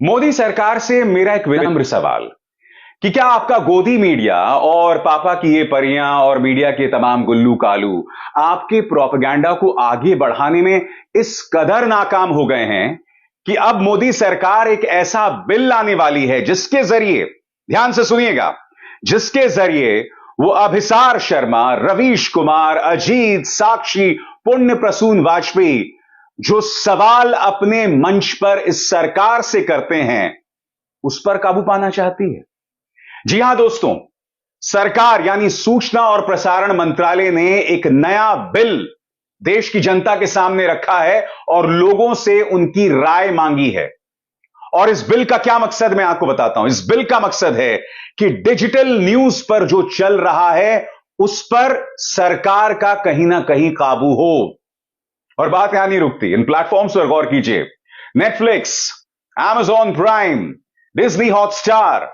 मोदी सरकार से मेरा एक विनम्र सवाल कि क्या आपका गोदी मीडिया और पापा की ये परियां और मीडिया के तमाम गुल्लू कालू आपके प्रोपेगेंडा को आगे बढ़ाने में इस कदर नाकाम हो गए हैं कि अब मोदी सरकार एक ऐसा बिल लाने वाली है जिसके जरिए, ध्यान से सुनिएगा, जिसके जरिए वो अभिसार शर्मा, रवीश कुमार, अजीत, साक्षी, पुण्य प्रसून वाजपेयी जो सवाल अपने मंच पर इस सरकार से करते हैं उस पर काबू पाना चाहती है। जी हां दोस्तों, सरकार यानी सूचना और प्रसारण मंत्रालय ने एक नया बिल देश की जनता के सामने रखा है और लोगों से उनकी राय मांगी है। और इस बिल का क्या मकसद मैं आपको बताता हूं। इस बिल का मकसद है कि डिजिटल न्यूज पर जो चल रहा है उस पर सरकार का कहीं ना कहीं काबू हो। और बात यहां नहीं रुकती, इन प्लेटफॉर्म्स पर गौर कीजिए। Netflix, Amazon prime, Disney Hotstar,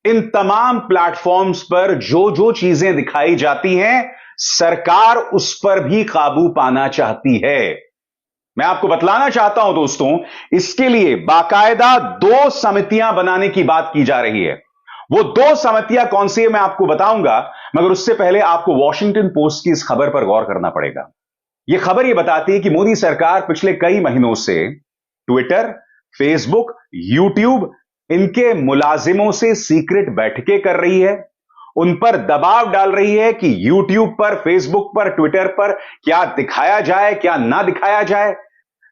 इन तमाम प्लेटफॉर्म्स पर जो जो चीजें दिखाई जाती हैं सरकार उस पर भी काबू पाना चाहती है। मैं आपको बतलाना चाहता हूं दोस्तों, इसके लिए बाकायदा 2 समितियां बनाने की बात की जा रही है। वो 2 समितियां कौन सी है मैं आपको बताऊंगा, मगर उससे पहले आपको वॉशिंगटन पोस्ट की इस खबर पर गौर करना पड़ेगा। यह खबर यह बताती है कि मोदी सरकार पिछले कई महीनों से ट्विटर, फेसबुक, यूट्यूब, इनके मुलाजिमों से सीक्रेट बैठकें कर रही है, उन पर दबाव डाल रही है कि यूट्यूब पर, फेसबुक पर, ट्विटर पर क्या दिखाया जाए, क्या ना दिखाया जाए।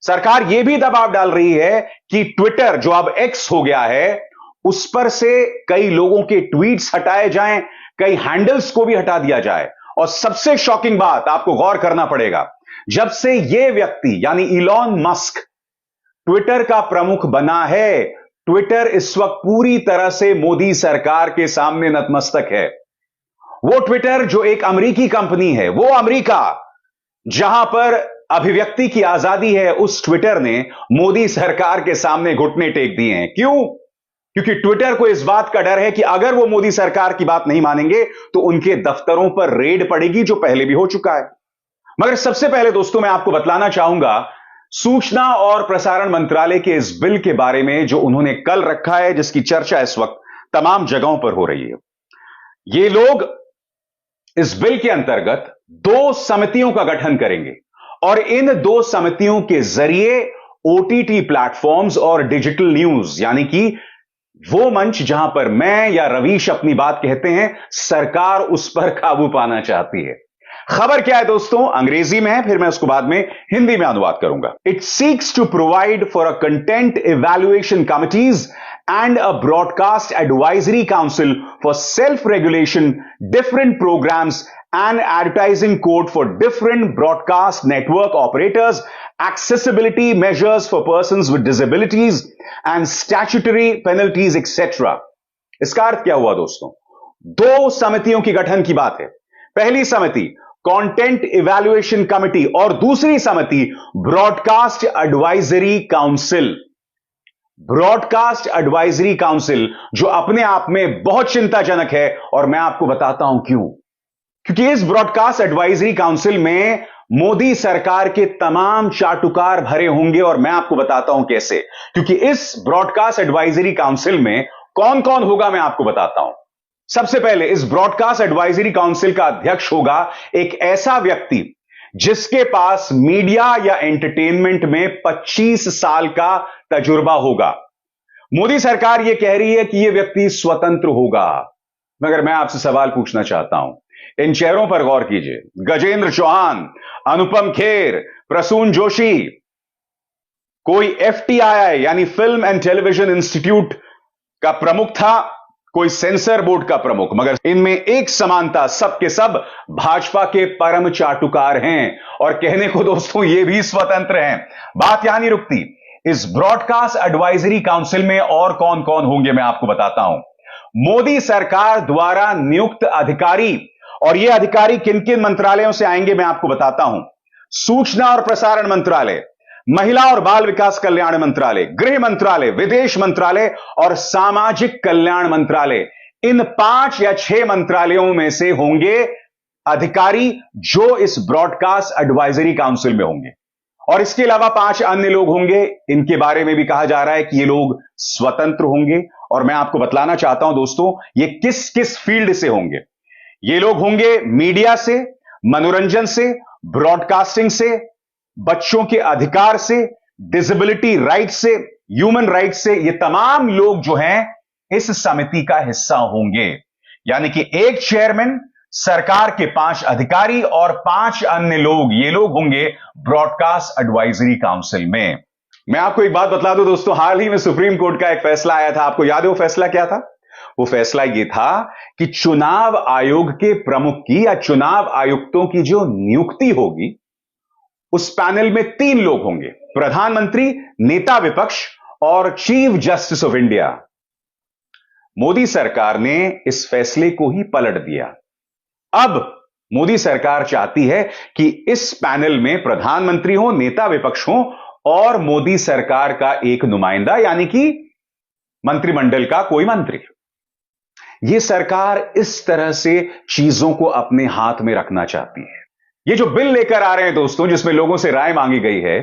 सरकार यह भी दबाव डाल रही है कि ट्विटर, जो अब एक्स हो गया है, उस पर से कई लोगों के ट्वीट्स हटाए जाएं, कई हैंडल्स को भी हटा दिया जाए। और सबसे शॉकिंग बात आपको गौर करना पड़ेगा, जब से यह व्यक्ति यानी इलॉन मस्क ट्विटर का प्रमुख बना है, ट्विटर इस वक्त पूरी तरह से मोदी सरकार के सामने नतमस्तक है। वो ट्विटर जो एक अमेरिकी कंपनी है, वो अमेरिका जहां पर अभिव्यक्ति की आजादी है, उस ट्विटर ने मोदी सरकार के सामने घुटने टेक दिए हैं। क्यों? क्योंकि ट्विटर को इस बात का डर है कि अगर वो मोदी सरकार की बात नहीं मानेंगे तो उनके दफ्तरों पर रेड पड़ेगी, जो पहले भी हो चुका है। मगर सबसे पहले दोस्तों मैं आपको बतलाना चाहूंगा सूचना और प्रसारण मंत्रालय के इस बिल के बारे में जो उन्होंने कल रखा है, जिसकी चर्चा इस वक्त तमाम जगहों पर हो रही है। ये लोग इस बिल के अंतर्गत 2 समितियों का गठन करेंगे और इन 2 समितियों के जरिए ओटीटी प्लेटफॉर्म्स और डिजिटल न्यूज, यानी कि वो मंच जहां पर मैं या रवीश अपनी बात कहते हैं, सरकार उस पर काबू पाना चाहती है। खबर क्या है दोस्तों? अंग्रेजी में है, फिर मैं उसको बाद में हिंदी में अनुवाद करूंगा। It seeks to provide for a content evaluation committees and a broadcast advisory council for self regulation, different programmes and advertising code for different broadcast network operators, accessibility measures for persons with disabilities and statutory penalties etc. इसका अर्थ क्या हुआ दोस्तों? 2 समितियों की गठन की बात है। पहली समिति कंटेंट इवैल्यूएशन कमिटी और दूसरी समिति broadcast advisory council. Broadcast advisory council जो अपने आप में बहुत चिंताजनक है, और मैं आपको बताता हूं क्यों। क्योंकि इस ब्रॉडकास्ट एडवाइजरी काउंसिल में मोदी सरकार के तमाम चाटुकार भरे होंगे, और मैं आपको बताता हूं कैसे। क्योंकि इस ब्रॉडकास्ट एडवाइजरी काउंसिल में कौन कौन होगा मैं आपको बताता हूं। सबसे पहले इस ब्रॉडकास्ट एडवाइजरी काउंसिल का अध्यक्ष होगा एक ऐसा व्यक्ति जिसके पास मीडिया या एंटरटेनमेंट में 25 साल का तजुर्बा होगा। मोदी सरकार यह कह रही है कि यह व्यक्ति स्वतंत्र होगा, मगर मैं आपसे सवाल पूछना चाहता हूं। इन चेहरों पर गौर कीजिए। गजेंद्र चौहान, अनुपम खेर, प्रसून जोशी, कोई एफटीआई यानी फिल्म एंड टेलीविजन इंस्टीट्यूट का प्रमुख था, कोई सेंसर बोर्ड का प्रमुख, मगर इनमें एक समानता, सबके सब भाजपा के परम चाटुकार हैं, और कहने को दोस्तों ये भी स्वतंत्र हैं। बात यहां नहीं रुकती। इस ब्रॉडकास्ट एडवाइजरी काउंसिल में और कौन कौन होंगे मैं आपको बताता हूं। मोदी सरकार द्वारा नियुक्त अधिकारी, और ये अधिकारी किन किन मंत्रालयों से आएंगे मैं आपको बताता हूं। सूचना और प्रसारण मंत्रालय, महिला और बाल विकास कल्याण मंत्रालय, गृह मंत्रालय, विदेश मंत्रालय और सामाजिक कल्याण मंत्रालय। इन 5 या 6 मंत्रालयों में से होंगे अधिकारी जो इस ब्रॉडकास्ट एडवाइजरी काउंसिल में होंगे। और इसके अलावा 5 अन्य लोग होंगे, इनके बारे में भी कहा जा रहा है कि ये लोग स्वतंत्र होंगे। और मैं आपको बतलाना चाहता हूं दोस्तों, ये किस किस फील्ड से होंगे। ये लोग होंगे मीडिया से, मनोरंजन से, ब्रॉडकास्टिंग से, बच्चों के अधिकार से, डिसेबिलिटी राइट से, ह्यूमन राइट से। ये तमाम लोग जो हैं इस समिति का हिस्सा होंगे। यानी कि एक चेयरमैन, सरकार के 5 अधिकारी और 5 अन्य लोग, ये लोग होंगे ब्रॉडकास्ट एडवाइजरी काउंसिल में। मैं आपको एक बात बतला दूं दोस्तों, हाल ही में सुप्रीम कोर्ट का एक फैसला आया था। आपको याद है वो फैसला क्या था? वो फैसला ये था कि चुनाव आयोग के प्रमुख की या चुनाव आयुक्तों की जो नियुक्ति होगी, उस पैनल में 3 लोग होंगे, प्रधानमंत्री, नेता विपक्ष और chief justice of India. Modi सरकार ने इस फैसले को ही पलट दिया। अब मोदी सरकार चाहती है कि इस पैनल में प्रधानमंत्री हो, नेता विपक्ष हो और मोदी सरकार का एक नुमाइंदा, यानी कि मंत्रिमंडल का कोई मंत्री। यह सरकार इस तरह से चीजों को अपने हाथ में रखना चाहती है। ये जो बिल लेकर आ रहे हैं दोस्तों, जिसमें लोगों से राय मांगी गई है,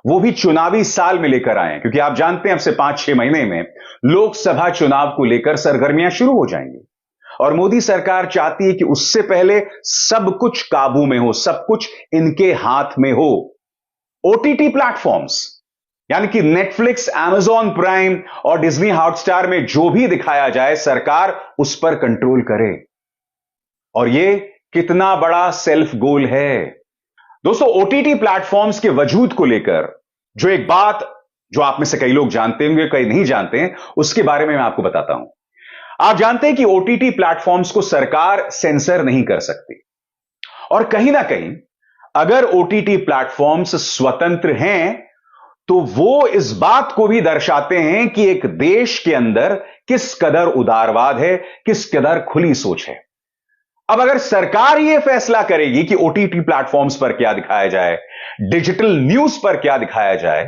वो भी चुनावी साल में लेकर आए हैं, क्योंकि आप जानते हैं अब से 5-6 महीने में लोकसभा चुनाव को लेकर सरगर्मियां शुरू हो जाएंगी। और मोदी सरकार चाहती है कि उससे पहले सब कुछ काबू में हो, सब कुछ इनके हाथ में हो। ओटीटी प्लेटफॉर्म्स यानी कि नेटफ्लिक्स, अमेजॉन प्राइम और डिज्नी हॉटस्टार में जो भी दिखाया जाए, सरकार उस पर कंट्रोल करे। और यह कितना बड़ा सेल्फ गोल है दोस्तों। ओटीटी प्लेटफॉर्म्स के वजूद को लेकर जो एक बात जो आप में से कई लोग जानते होंगे, कई नहीं जानते हैं, उसके बारे में मैं आपको बताता हूं। आप जानते हैं कि ओटीटी प्लेटफॉर्म्स को सरकार सेंसर नहीं कर सकती। और कहीं ना कहीं अगर ओटीटी प्लेटफॉर्म्स स्वतंत्र हैं, तो वो इस बात को भी दर्शाते हैं कि एक देश के अंदर किस कदर उदारवाद है, किस कदर खुली सोच है। अब अगर सरकार यह फैसला करेगी कि ओटीटी प्लेटफॉर्म्स पर क्या दिखाया जाए, डिजिटल न्यूज पर क्या दिखाया जाए,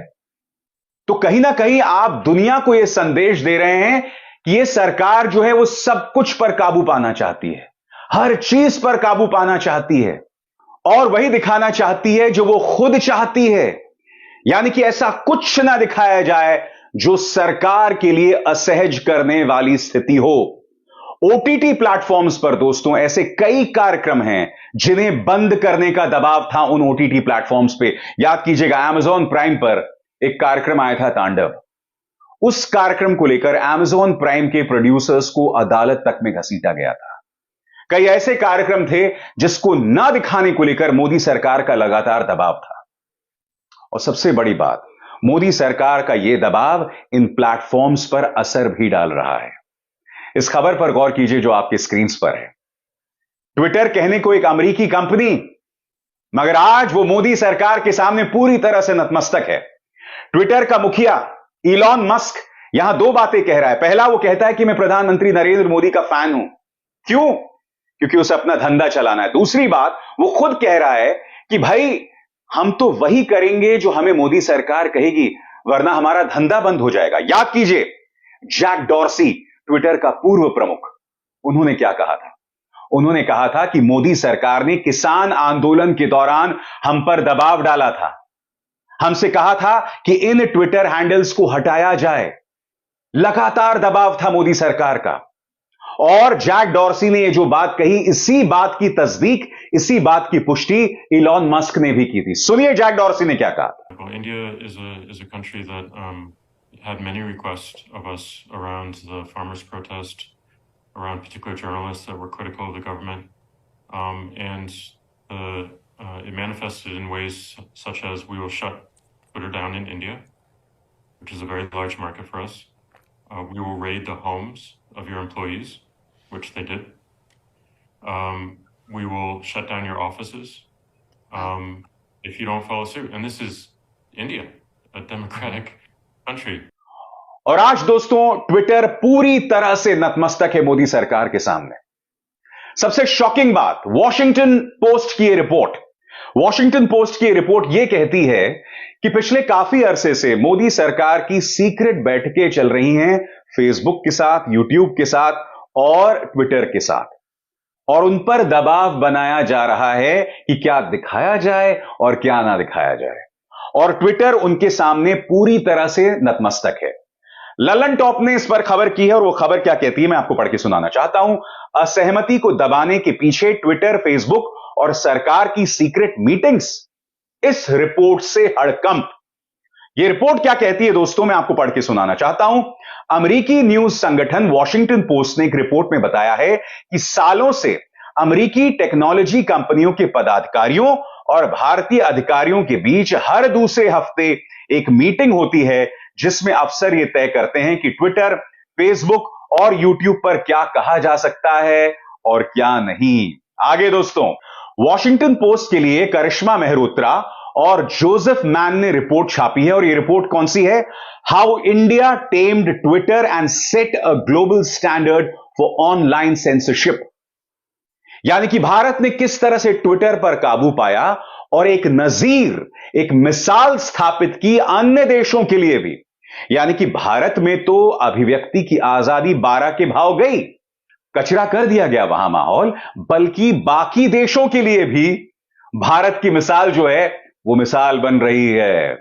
तो कहीं ना कहीं आप दुनिया को यह संदेश दे रहे हैं कि यह सरकार जो है वो सब कुछ पर काबू पाना चाहती है, हर चीज पर काबू पाना चाहती है और वही दिखाना चाहती है जो वो खुद चाहती है। यानी कि ऐसा कुछ ना दिखाया जाए जो सरकार के लिए असहज करने वाली स्थिति हो। ओटीटी प्लेटफॉर्म्स पर दोस्तों ऐसे कई कार्यक्रम हैं जिन्हें बंद करने का दबाव था उन ओटीटी प्लेटफॉर्म्स पे। याद कीजिएगा, अमेजॉन प्राइम पर एक कार्यक्रम आया था तांडव। उस कार्यक्रम को लेकर अमेजॉन प्राइम के प्रोड्यूसर्स को अदालत तक में घसीटा गया था। कई ऐसे कार्यक्रम थे जिसको ना दिखाने को लेकर मोदी सरकार का लगातार दबाव था। और सबसे बड़ी बात, मोदी सरकार का यह दबाव इन प्लेटफॉर्म्स पर असर भी डाल रहा है। इस खबर पर गौर कीजिए जो आपके स्क्रीन पर है। ट्विटर कहने को एक अमेरिकी कंपनी, मगर आज वो मोदी सरकार के सामने पूरी तरह से नतमस्तक है। ट्विटर का मुखिया इलॉन मस्क यहां 2 बातें कह रहा है। पहला, वो कहता है कि मैं प्रधानमंत्री नरेंद्र मोदी का फैन हूं। क्यों? क्योंकि उसे अपना धंधा चलाना है। दूसरी बात, वो खुद कह रहा है कि भाई हम तो वही करेंगे जो हमें मोदी सरकार कहेगी, वरना हमारा धंधा बंद हो जाएगा। याद कीजिए, जैक डॉर्सी, ट्विटर का पूर्व प्रमुख, उन्होंने क्या कहा था? उन्होंने कहा था कि मोदी सरकार ने किसान आंदोलन के दौरान हम पर दबाव डाला था, हमसे कहा था कि इन ट्विटर हैंडल्स को हटाया जाए। लगातार दबाव था मोदी सरकार का। और जैक डॉर्सी ने ये जो बात कही, इसी बात की तस्दीक, इसी बात की पुष्टि इलॉन मस्क ने भी की थी। सुनिए जैक डॉर्सी ने क्या कहा। India is a country that had many requests of us around the farmers' protest, around particular journalists that were critical of the government, and it manifested in ways such as we will shut Twitter down in India, which is a very large market for us. We will raid the homes of your employees, which they did. We will shut down your offices if you don't follow suit. And this is India, a democratic country. और आज दोस्तों Twitter पूरी तरह से नतमस्तक है मोदी सरकार के सामने। सबसे शॉकिंग बात, वॉशिंगटन पोस्ट की रिपोर्ट, वॉशिंगटन पोस्ट की रिपोर्ट यह कहती है कि पिछले काफी अरसे से मोदी सरकार की सीक्रेट बैठकें चल रही हैं फेसबुक के साथ, यूट्यूब के साथ और ट्विटर के साथ, और उन पर दबाव बनाया जा रहा है कि क्या दिखाया जाए और क्या ना दिखाया जाए। और ट्विटर उनके सामने पूरी तरह से नतमस्तक है। ललन टॉप ने इस पर खबर की है और वो खबर क्या कहती है मैं आपको पढ़ के सुनाना चाहता हूं। असहमति को दबाने के पीछे ट्विटर, फेसबुक और सरकार की सीक्रेट मीटिंग्स, इस रिपोर्ट से हड़कंप। यह रिपोर्ट क्या कहती है दोस्तों, मैं आपको पढ़ के सुनाना चाहता हूं। अमेरिकी न्यूज संगठन वॉशिंगटन पोस्ट ने एक रिपोर्ट में बताया है कि सालों से अमेरिकी टेक्नोलॉजी कंपनियों के पदाधिकारियों और भारतीय अधिकारियों के बीच हर दूसरे हफ्ते एक मीटिंग होती है जिसमें अफसर यह तय करते हैं कि ट्विटर, फेसबुक और यूट्यूब पर क्या कहा जा सकता है और क्या नहीं। आगे दोस्तों, वॉशिंगटन पोस्ट के लिए करिश्मा मेहरोत्रा और जोसेफ मैन ने रिपोर्ट छापी है और यह रिपोर्ट कौन सी है? How India tamed Twitter and set a global standard for online censorship. यानी कि भारत ने किस तरह से ट्विटर पर काबू पाया और एक नजीर, एक मिसाल स्थापित की अन्य देशों के लिए भी। यानी कि भारत में तो अभिव्यक्ति की आजादी 12 के भाव गई, कचरा कर दिया गया वहां माहौल, बल्कि बाकी देशों के लिए भी भारत की मिसाल जो है वो मिसाल बन रही है।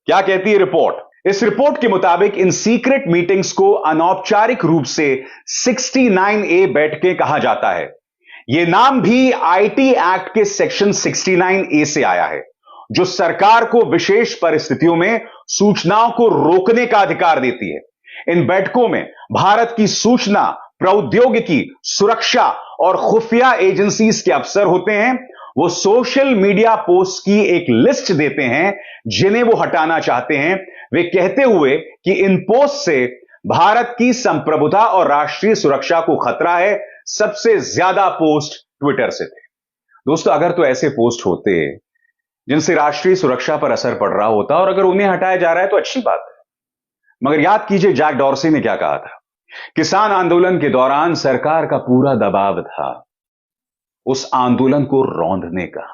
क्या कहती है रिपोर्ट? इस रिपोर्ट के मुताबिक इन सीक्रेट मीटिंग्स को अनौपचारिक रूप से 69A बैठकें कहा जाता है। यह नाम भी आईटी एक्ट के सेक्शन 69A से आया है, जो सरकार को विशेष परिस्थितियों में सूचनाओं को रोकने का अधिकार देती है। इन बैठकों में भारत की सूचना, प्रौद्योगिकी, सुरक्षा और खुफिया एजेंसीज के अफसर होते हैं। वो सोशल मीडिया पोस्ट की एक लिस्ट देते हैं जिन्हें वो हटाना चाहते हैं, वे कहते हुए कि इन पोस्ट से भारत की संप्रभुता और राष्ट्रीय सुरक्षा को खतरा है। सबसे ज्यादा पोस्ट ट्विटर से थे। दोस्तों, अगर तो ऐसे पोस्ट होते जिनसे राष्ट्रीय सुरक्षा पर असर पड़ रहा होता और अगर उन्हें हटाया जा रहा है तो अच्छी बात है, मगर याद कीजिए जैक डॉर्सी ने क्या कहा था। किसान आंदोलन के दौरान सरकार का पूरा दबाव था उस आंदोलन को रौंदने का।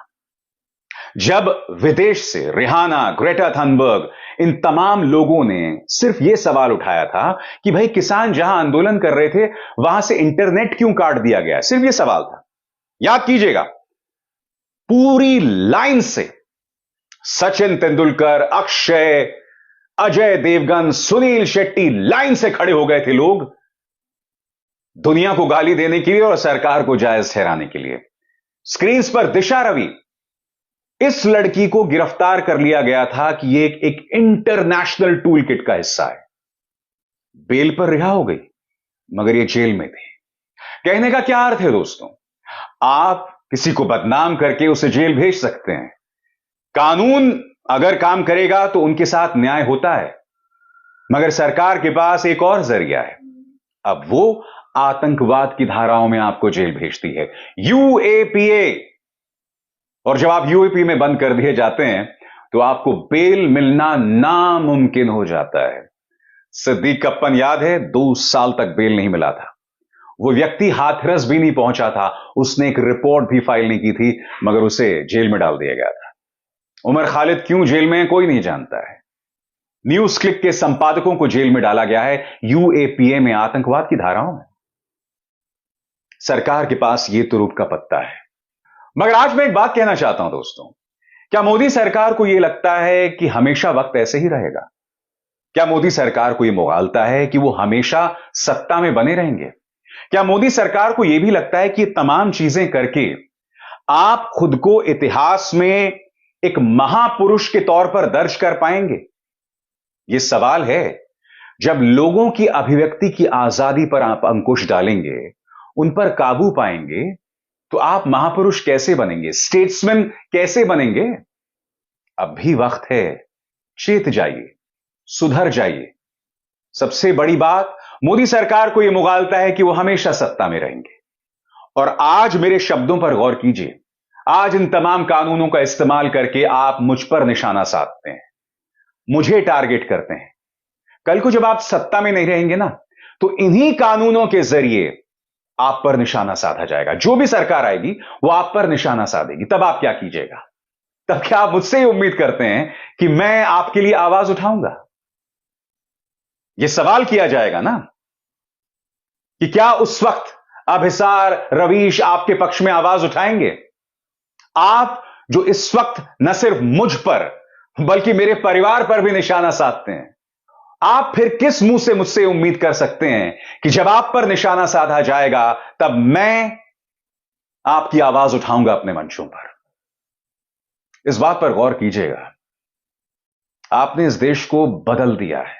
जब विदेश से रिहाना, ग्रेटा थनबर्ग, इन तमाम लोगों ने सिर्फ यह सवाल उठाया था कि भाई किसान जहां आंदोलन कर रहे थे वहां से इंटरनेट क्यों काट दिया गया, सिर्फ यह सवाल था। याद कीजिएगा, पूरी लाइन से सचिन तेंदुलकर, अक्षय, अजय देवगन, सुनील शेट्टी लाइन से खड़े हो गए थे लोग, दुनिया को गाली देने के लिए और सरकार को जायज ठहराने के लिए। स्क्रीन पर दिशा रवि, इस लड़की को गिरफ्तार कर लिया गया था कि ये एक इंटरनेशनल टूल किट का हिस्सा है। बेल पर रिहा हो गई, मगर ये जेल में थी। कहने का क्या अर्थ है दोस्तों? आप किसी को बदनाम करके उसे जेल भेज सकते हैं। कानून अगर काम करेगा तो उनके साथ न्याय होता है, मगर सरकार के पास एक और जरिया है। अब वो आतंकवाद की धाराओं में आपको जेल भेजती है, यूएपीए। और जब आप यूएपी में बंद कर दिए जाते हैं तो आपको बेल मिलना नामुमकिन हो जाता है। सिद्दीक कप्पन याद है, 2 साल तक बेल नहीं मिला था। वो व्यक्ति हाथरस भी नहीं पहुंचा था, उसने एक रिपोर्ट भी फाइल नहीं की थी, मगर उसे जेल में डाल दिया गया था। उमर खालिद क्यों जेल में है कोई नहीं जानता है। न्यूज क्लिक के संपादकों को जेल में डाला गया है यूएपीए में, आतंकवाद की धाराओं में। सरकार के पास ये तुरुप का पत्ता है। मगर आज मैं एक बात कहना चाहता हूं दोस्तों, क्या मोदी सरकार को यह लगता है कि हमेशा वक्त ऐसे ही रहेगा? क्या मोदी सरकार को यह मुगालता है कि वो हमेशा सत्ता में बने रहेंगे? क्या मोदी सरकार को यह भी लगता है कि ये तमाम चीजें करके आप खुद को इतिहास में एक महापुरुष के तौर पर दर्ज कर पाएंगे? यह सवाल है। जब लोगों की अभिव्यक्ति की आजादी पर आप अंकुश डालेंगे, उन पर काबू पाएंगे, तो आप महापुरुष कैसे बनेंगे, स्टेट्समैन कैसे बनेंगे? अब भी वक्त है, चेत जाइए, सुधर जाइए। सबसे बड़ी बात, मोदी सरकार को यह मुगालता है कि वो हमेशा सत्ता में रहेंगे। और आज मेरे शब्दों पर गौर कीजिए, आज इन तमाम कानूनों का इस्तेमाल करके आप मुझ पर निशाना साधते हैं, मुझे टारगेट करते हैं। कल को जब आप सत्ता में नहीं रहेंगे ना, तो इन्हीं कानूनों के जरिए आप पर निशाना साधा जाएगा। जो भी सरकार आएगी वो आप पर निशाना साधेगी। तब आप क्या कीजिएगा? तब क्या आप मुझसे ही उम्मीद करते हैं कि मैं आपके लिए आवाज उठाऊंगा? यह सवाल किया जाएगा ना कि क्या उस वक्त अभिसार, रवीश आपके पक्ष में आवाज उठाएंगे? आप जो इस वक्त न सिर्फ मुझ पर बल्कि मेरे परिवार पर भी निशाना साधते हैं। आप फिर किस मुंह से मुझसे उम्मीद कर सकते हैं कि जब आप पर निशाना साधा जाएगा तब मैं आपकी आवाज उठाऊंगा अपने मंचों पर। इस बात पर गौर कीजिएगा, आपने इस देश को बदल दिया है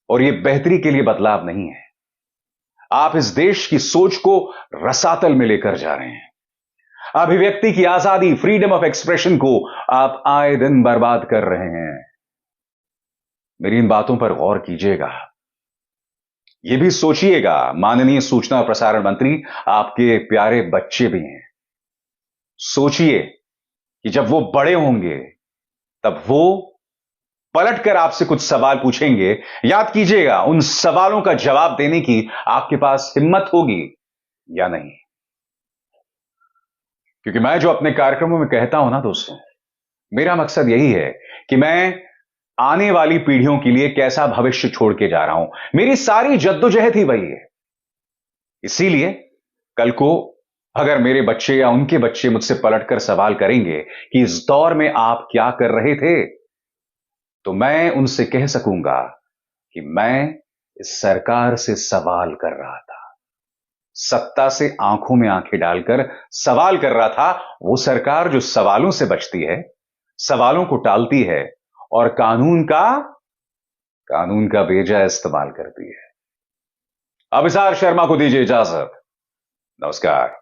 और यह बेहतरी के लिए बदलाव नहीं है। आप इस देश की सोच को रसातल में लेकर जा रहे हैं। अभिव्यक्ति की आजादी, फ्रीडम ऑफ एक्सप्रेशन को आप आए दिन बर्बाद कर रहे हैं। मेरी इन बातों पर गौर कीजिएगा। यह भी सोचिएगा, माननीय सूचना और प्रसारण मंत्री, आपके प्यारे बच्चे भी हैं। सोचिए कि जब वो बड़े होंगे तब वो पलटकर आपसे कुछ सवाल पूछेंगे। याद कीजिएगा, उन सवालों का जवाब देने की आपके पास हिम्मत होगी या नहीं। क्योंकि मैं जो अपने कार्यक्रमों में कहता हूं ना दोस्तों, मेरा मकसद यही है कि मैं आने वाली पीढ़ियों के लिए कैसा भविष्य छोड़ के जा रहा हूं। मेरी सारी जद्दोजहद ही वही है। इसीलिए कल को अगर मेरे बच्चे या उनके बच्चे मुझसे पलटकर सवाल करेंगे कि इस दौर में आप क्या कर रहे थे, तो मैं उनसे कह सकूंगा कि मैं इस सरकार से सवाल कर रहा था। सत्ता से आंखों में आंखें डालकर सवाल कर रहा था। वो सरकार जो सवालों से बचती है, सवालों को टालती है और कानून का बेजा इस्तेमाल करती है। अभिसार शर्मा को दीजिए इजाजत। नमस्कार।